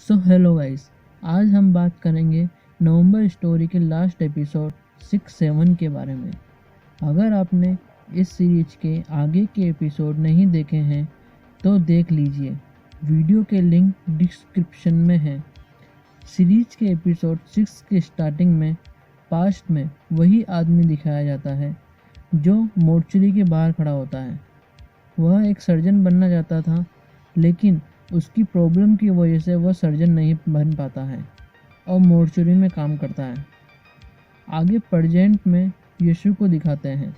Hello guys, आज हम बात करेंगे नवंबर स्टोरी के लास्ट एपिसोड 6-7 के बारे में। अगर आपने इस सीरीज के आगे के एपिसोड नहीं देखे हैं तो देख लीजिए, वीडियो के लिंक डिस्क्रिप्शन में है। सीरीज के एपिसोड 6 के स्टार्टिंग में पास्ट में वही आदमी दिखाया जाता है जो मोर्चरी के बाहर खड़ा होता है। वह एक सर्जन बनना चाहता था, लेकिन उसकी प्रॉब्लम की वजह से वह सर्जन नहीं बन पाता है और मोर्चरी में काम करता है। आगे प्रेजेंट में यशु को दिखाते हैं।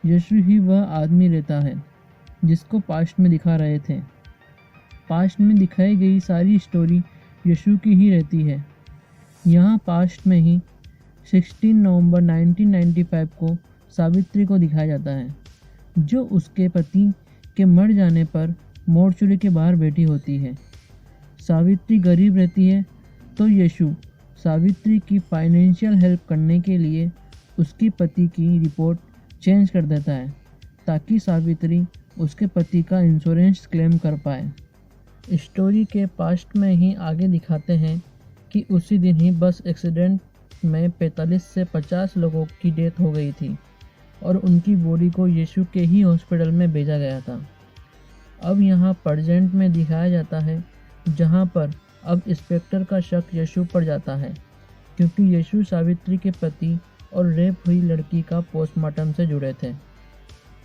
यशु ही वह आदमी रहता है जिसको पास्ट में दिखा रहे थे। पास्ट में दिखाई गई सारी स्टोरी यशु की ही रहती है। यहाँ पास्ट में ही 16 नवंबर 1995 को सावित्री को दिखाया जाता है, जो उसके पति के मर जाने पर मोर्चरी के बाहर बैठी होती है। सावित्री गरीब रहती है, तो यशु सावित्री की फाइनेंशियल हेल्प करने के लिए उसके पति की रिपोर्ट चेंज कर देता है ताकि सावित्री उसके पति का इंश्योरेंस क्लेम कर पाए। स्टोरी के पास्ट में ही आगे दिखाते हैं कि उसी दिन ही बस एक्सीडेंट में 45 से 50 लोगों की डेथ हो गई थी और उनकी बॉडी को यशु के ही हॉस्पिटल में भेजा गया था। अब यहाँ प्रेजेंट में दिखाया जाता है, जहाँ पर अब इंस्पेक्टर का शक यशु पर जाता है, क्योंकि यशु सावित्री के पति और रेप हुई लड़की का पोस्टमार्टम से जुड़े थे।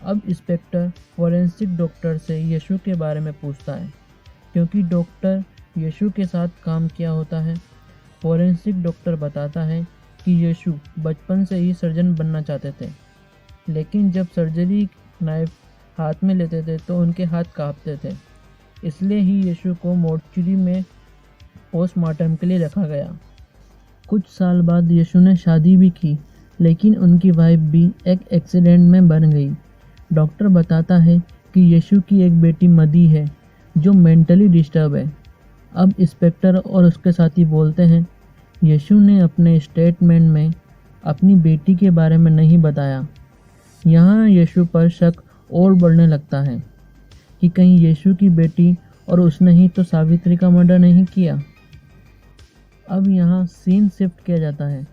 अब इंस्पेक्टर फॉरेंसिक डॉक्टर से यशु के बारे में पूछता है, क्योंकि डॉक्टर यशु के साथ काम किया होता है। फॉरेंसिक डॉक्टर बताता है कि यशु बचपन से ही सर्जन बनना चाहते थे, लेकिन जब सर्जरी नाइफ हाथ में लेते थे तो उनके हाथ कांपते थे। इसलिए ही यशु को मोर्चरी में पोस्टमार्टम के लिए रखा गया। कुछ साल बाद यशु ने शादी भी की, लेकिन उनकी वाइफ भी एक एक्सीडेंट में मर गई। डॉक्टर बताता है कि यशु की एक बेटी मदी है जो मेंटली डिस्टर्ब है। अब इंस्पेक्टर और उसके साथी बोलते हैं, यशु ने अपने स्टेटमेंट में अपनी बेटी के बारे में नहीं बताया। यहाँ यशु पर शक और बढ़ने लगता है कि कहीं यशु की बेटी और उसने ही तो सावित्री का मर्डर नहीं किया। अब यहाँ सीन शिफ्ट किया जाता है,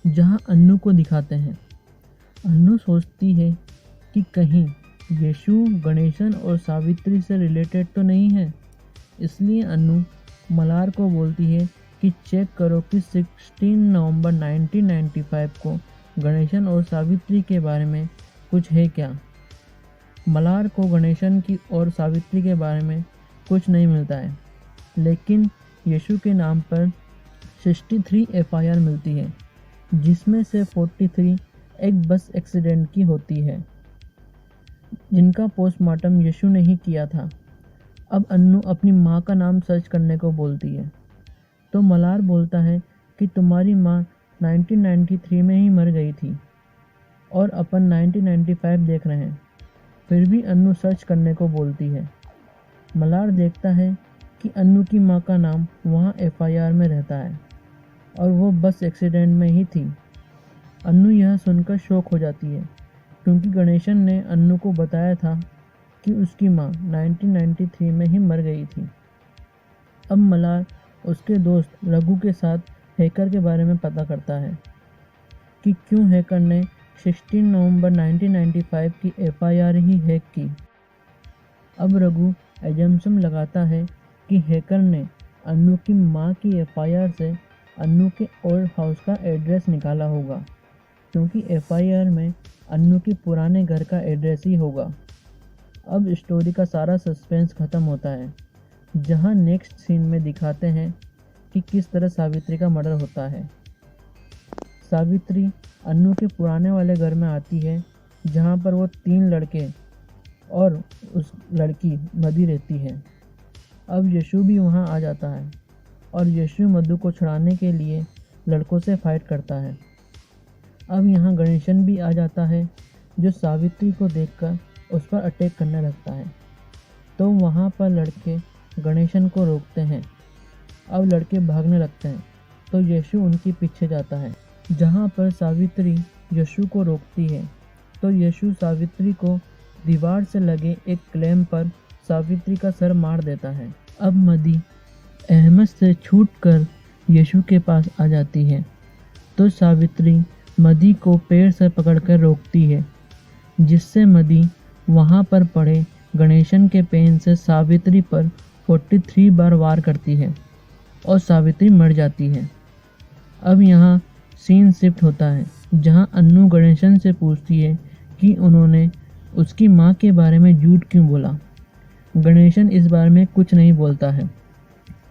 जहाँ अन्नू को दिखाते हैं। अन्नू सोचती है कि कहीं यशु गणेशन और सावित्री से रिलेटेड तो नहीं है। इसलिए अन्नू मलार को बोलती है कि चेक करो कि 16 नवंबर 1995 को गणेशन और सावित्री के बारे में कुछ है क्या। मलार को गणेशन की और सावित्री के बारे में कुछ नहीं मिलता है, लेकिन यशु के नाम पर 63 एफआईआर मिलती है, जिसमें से 43 एक बस एक्सीडेंट की होती है, जिनका पोस्टमार्टम यशु ने ही किया था। अब अन्नू अपनी माँ का नाम सर्च करने को बोलती है, तो मलार बोलता है कि तुम्हारी माँ 1993 में ही मर गई थी और अपन 1995 देख रहे हैं। फिर भी अन्नू सर्च करने को बोलती है। मलार देखता है कि अन्नू की माँ का नाम वहाँ एफआईआर में रहता है और वो बस एक्सीडेंट में ही थी। अन्नू यह सुनकर शॉक हो जाती है, क्योंकि गणेशन ने अन्नू को बताया था कि उसकी माँ 1993 में ही मर गई थी। अब मलार उसके दोस्त रघु के साथ हैकर के बारे में पता करता है कि क्यों हैकर ने 16 नवंबर 1995 की एफआईआर ही हैक की। अब रघु एजम्पशन लगाता है कि हैकर ने अन्नू की मां की एफआईआर से अन्नू के ओल्ड हाउस का एड्रेस निकाला होगा, क्योंकि एफआईआर में अन्नू के पुराने घर का एड्रेस ही होगा। अब स्टोरी का सारा सस्पेंस खत्म होता है, जहां नेक्स्ट सीन में दिखाते हैं कि किस तरह सावित्री का मर्डर होता है। सावित्री अन्नू के पुराने वाले घर में आती है, जहाँ पर वो 3 लड़के और उस लड़की मदी रहती है। अब यशु भी वहाँ आ जाता है और यशु मधु को छुड़ाने के लिए लड़कों से फाइट करता है। अब यहाँ गणेशन भी आ जाता है, जो सावित्री को देखकर उस पर अटैक करने लगता है, तो वहाँ पर लड़के गणेशन को रोकते हैं। अब लड़के भागने लगते हैं, तो यशु उनके पीछे जाता है। जहाँ पर सावित्री यशु को रोकती है, तो यशु सावित्री को दीवार से लगे एक क्लैम्प पर सावित्री का सर मार देता है। अब मदी अहमद से छूटकर यशु के पास आ जाती है तो सावित्री मदी को पैर से पकड़कर रोकती है, जिससे मदी वहां पर पड़े गणेशन के पेन से सावित्री पर 43 बार वार करती है और सावित्री मर जाती है। अब यहाँ सीन शिफ्ट होता है, जहाँ अन्नू गणेशन से पूछती है कि उन्होंने उसकी माँ के बारे में झूठ क्यों बोला। गणेशन इस बारे में कुछ नहीं बोलता है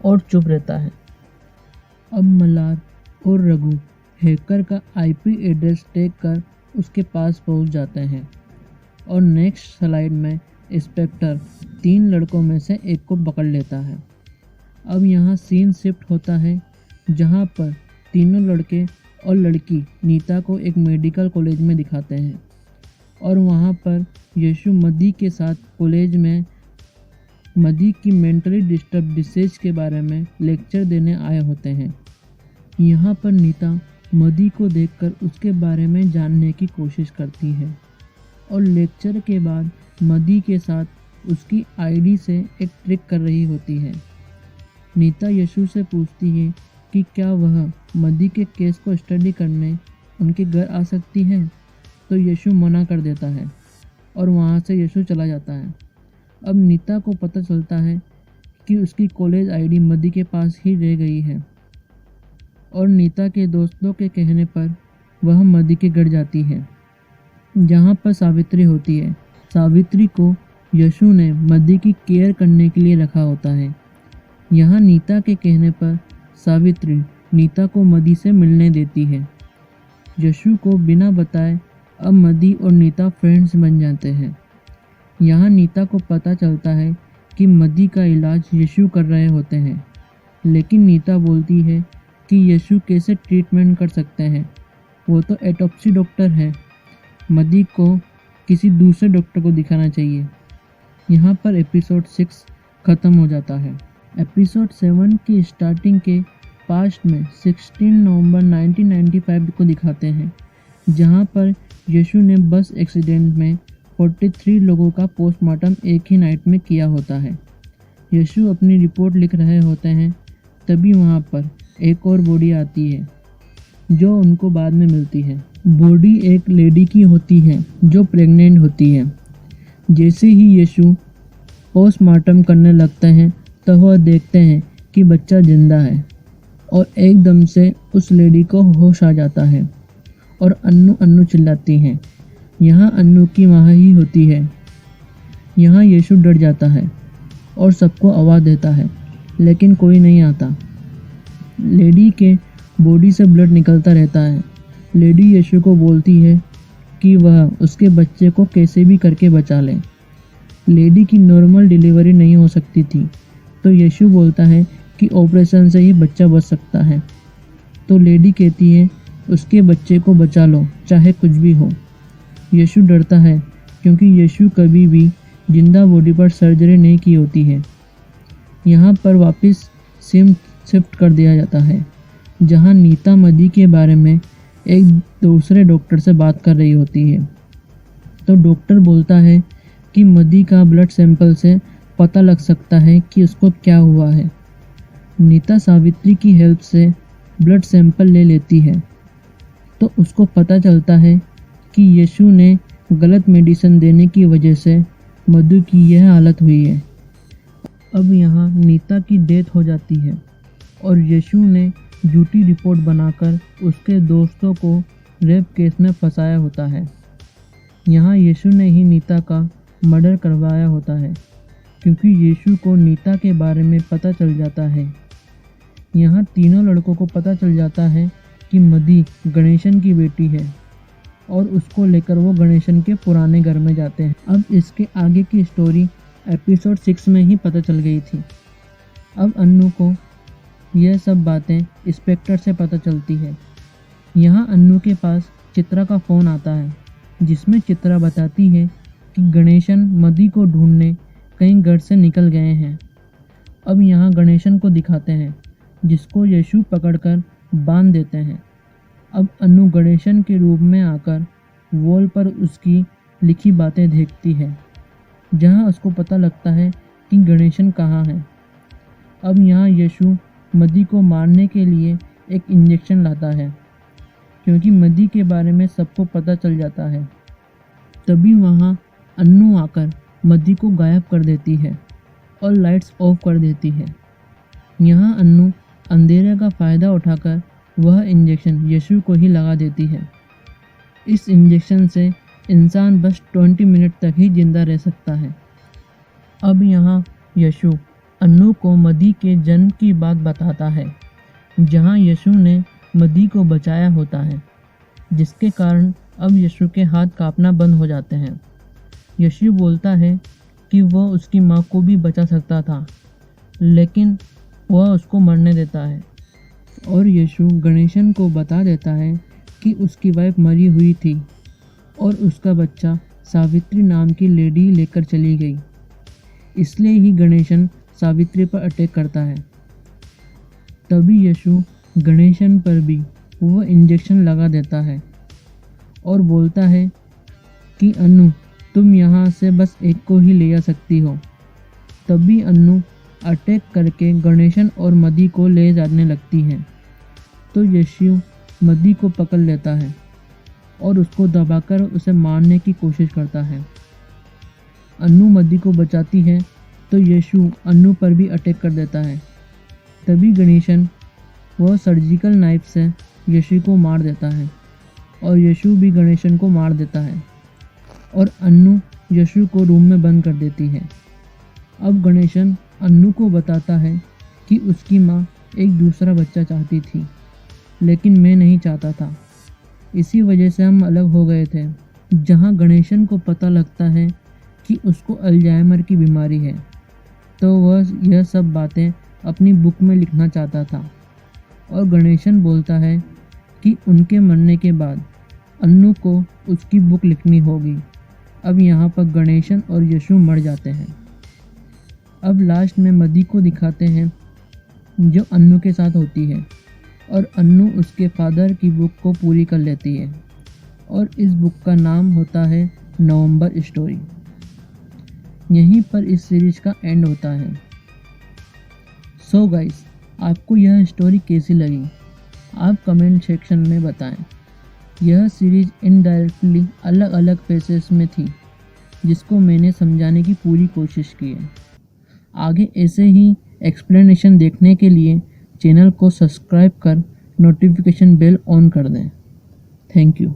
और चुप रहता है। अब मल्हार और रघु हैकर का आईपी एड्रेस टेक कर उसके पास पहुंच जाते हैं और नेक्स्ट स्लाइड में इंस्पेक्टर 3 लड़कों में से एक को पकड़ लेता है। अब यहाँ सीन शिफ्ट होता है, जहाँ पर तीनों लड़के और लड़की नीता को एक मेडिकल कॉलेज में दिखाते हैं और वहाँ पर यशु मदी के साथ कॉलेज में मदी की मेंटली डिस्टर्ब डिसीज के बारे में लेक्चर देने आए होते हैं। यहाँ पर नीता मदी को देखकर उसके बारे में जानने की कोशिश करती है और लेक्चर के बाद मदी के साथ उसकी आईडी से एक ट्रिक कर रही होती है। नीता यशु से पूछती है कि क्या वह मदी के केस को स्टडी करने उनके घर आ सकती है, तो यशु मना कर देता है और वहाँ से यशु चला जाता है। अब नीता को पता चलता है कि उसकी कॉलेज आईडी मदी के पास ही रह गई है और नीता के दोस्तों के कहने पर वह मदी के घर जाती है, जहाँ पर सावित्री होती है। सावित्री को यशु ने मदी की केयर करने के लिए रखा होता है। यहाँ नीता के कहने पर सावित्री नीता को मदी से मिलने देती है। यशु को बिना बताए अब मदी और नीता फ्रेंड्स बन जाते हैं। यहाँ नीता को पता चलता है कि मदी का इलाज यशु कर रहे होते हैं, लेकिन नीता बोलती है कि यशु कैसे ट्रीटमेंट कर सकते हैं, वो तो ऑटोप्सी डॉक्टर है, मदी को किसी दूसरे डॉक्टर को दिखाना चाहिए। यहाँ पर एपिसोड 6 ख़त्म हो जाता है। एपिसोड 7 की स्टार्टिंग के पास्ट में 16 नवंबर 1995 को दिखाते हैं, जहाँ पर यशु ने बस एक्सीडेंट में 43 लोगों का पोस्टमार्टम एक ही नाइट में किया होता है। यशु अपनी रिपोर्ट लिख रहे होते हैं, तभी वहाँ पर एक और बॉडी आती है जो उनको बाद में मिलती है। बॉडी एक लेडी की होती है जो प्रेग्नेंट होती है। जैसे ही यशु पोस्टमार्टम करने लगते हैं तो वह देखते हैं कि बच्चा जिंदा है और एकदम से उस लेडी को होश आ जाता है और अन्नू अन्नू चिल्लाती हैं। यहाँ अन्नू की माँ ही होती है। यहाँ यशु डर जाता है और सबको आवाज़ देता है, लेकिन कोई नहीं आता। लेडी के बॉडी से ब्लड निकलता रहता है। लेडी यशु को बोलती है कि वह उसके बच्चे को कैसे भी करके बचा ले। लेडी की नॉर्मल डिलीवरी नहीं हो सकती थी, तो यशु बोलता है कि ऑपरेशन से ही बच्चा बच सकता है। तो लेडी कहती है उसके बच्चे को बचा लो, चाहे कुछ भी हो। यशु डरता है क्योंकि यशु कभी भी जिंदा बॉडी पर सर्जरी नहीं की होती है। यहाँ पर वापस सीन शिफ्ट कर दिया जाता है, जहाँ नीता मदी के बारे में एक दूसरे डॉक्टर से बात कर रही होती है। तो डॉक्टर बोलता है कि मदी का ब्लड सैंपल से पता लग सकता है कि उसको क्या हुआ है। नीता सावित्री की हेल्प से ब्लड सैंपल ले लेती है, तो उसको पता चलता है कि यशु ने गलत मेडिसिन देने की वजह से मधु की यह हालत हुई है। अब यहाँ नीता की डेथ हो जाती है और यशु ने झूठी रिपोर्ट बनाकर उसके दोस्तों को रेप केस में फंसाया होता है। यहाँ यशु ने ही नीता का मर्डर करवाया होता है, क्योंकि यशु को नीता के बारे में पता चल जाता है। यहाँ तीनों लड़कों को पता चल जाता है कि मदी गणेशन की बेटी है और उसको लेकर वो गणेशन के पुराने घर में जाते हैं। अब इसके आगे की स्टोरी एपिसोड 6 में ही पता चल गई थी। अब अन्नू को यह सब बातें इंस्पेक्टर से पता चलती है। यहाँ अन्नू के पास चित्रा का फ़ोन आता है, जिसमें चित्रा बताती है कि गणेशन मदी को ढूंढने कहीं घर से निकल गए हैं। अब यहाँ गणेशन को दिखाते हैं, जिसको यशु पकड़कर बांध देते हैं। अब अन्नू गणेशन के रूप में आकर वॉल पर उसकी लिखी बातें देखती है, जहाँ उसको पता लगता है कि गणेशन कहाँ है। अब यहाँ यशु मदी को मारने के लिए एक इंजेक्शन लाता है, क्योंकि मदी के बारे में सबको पता चल जाता है। तभी वहाँ अन्नू आकर मदी को गायब कर देती है और लाइट्स ऑफ कर देती है। यहाँ अन्नू अंधेरे का फ़ायदा उठाकर वह इंजेक्शन यशु को ही लगा देती है। इस इंजेक्शन से इंसान बस 20 मिनट तक ही जिंदा रह सकता है। अब यहाँ यशु अन्नू को मदी के जन्म की बात बताता है, जहाँ यशु ने मदी को बचाया होता है, जिसके कारण अब यशु के हाथ कांपना बंद हो जाते हैं। यशु बोलता है कि वह उसकी माँ को भी बचा सकता था, लेकिन वह उसको मरने देता है। और यशु गणेशन को बता देता है कि उसकी वाइफ मरी हुई थी और उसका बच्चा सावित्री नाम की लेडी लेकर चली गई। इसलिए ही गणेशन सावित्री पर अटैक करता है। तभी यशु गणेशन पर भी वह इंजेक्शन लगा देता है और बोलता है कि अन्नू, तुम यहाँ से बस एक को ही ले जा सकती हो। तभी अन्नू अटैक करके गणेशन और मदी को ले जाने लगती है। तो यशु मदी को पकड़ लेता है और उसको दबाकर उसे मारने की कोशिश करता है। अन्नू मदी को बचाती है तो यशु अन्नू पर भी अटैक कर देता है। तभी गणेशन वह सर्जिकल नाइफ से यशु को मार देता है और यशु भी गणेशन को मार देता है और अन्नू यशु को रूम में बंद कर देती है। अब गणेशन अन्नू को बताता है कि उसकी माँ एक दूसरा बच्चा चाहती थी, लेकिन मैं नहीं चाहता था, इसी वजह से हम अलग हो गए थे। जहाँ गणेशन को पता लगता है कि उसको अल्जाइमर की बीमारी है, तो वह यह सब बातें अपनी बुक में लिखना चाहता था। और गणेशन बोलता है कि उनके मरने के बाद अन्नू को उसकी बुक लिखनी होगी। अब यहाँ पर गणेशन और यशु मर जाते हैं। अब लास्ट में मदी को दिखाते हैं जो अन्नू के साथ होती है और अन्नू उसके फादर की बुक को पूरी कर लेती है और इस बुक का नाम होता है नवंबर स्टोरी। यहीं पर इस सीरीज का एंड होता है। सो गाइस, आपको यह स्टोरी कैसी लगी आप कमेंट सेक्शन में बताएं। यह सीरीज इनडायरेक्टली अलग अलग फेसेस में थी, जिसको मैंने समझाने की पूरी कोशिश की है। आगे ऐसे ही एक्सप्लेनेशन देखने के लिए चैनल को सब्सक्राइब कर नोटिफिकेशन बेल ऑन कर दें। Thank you.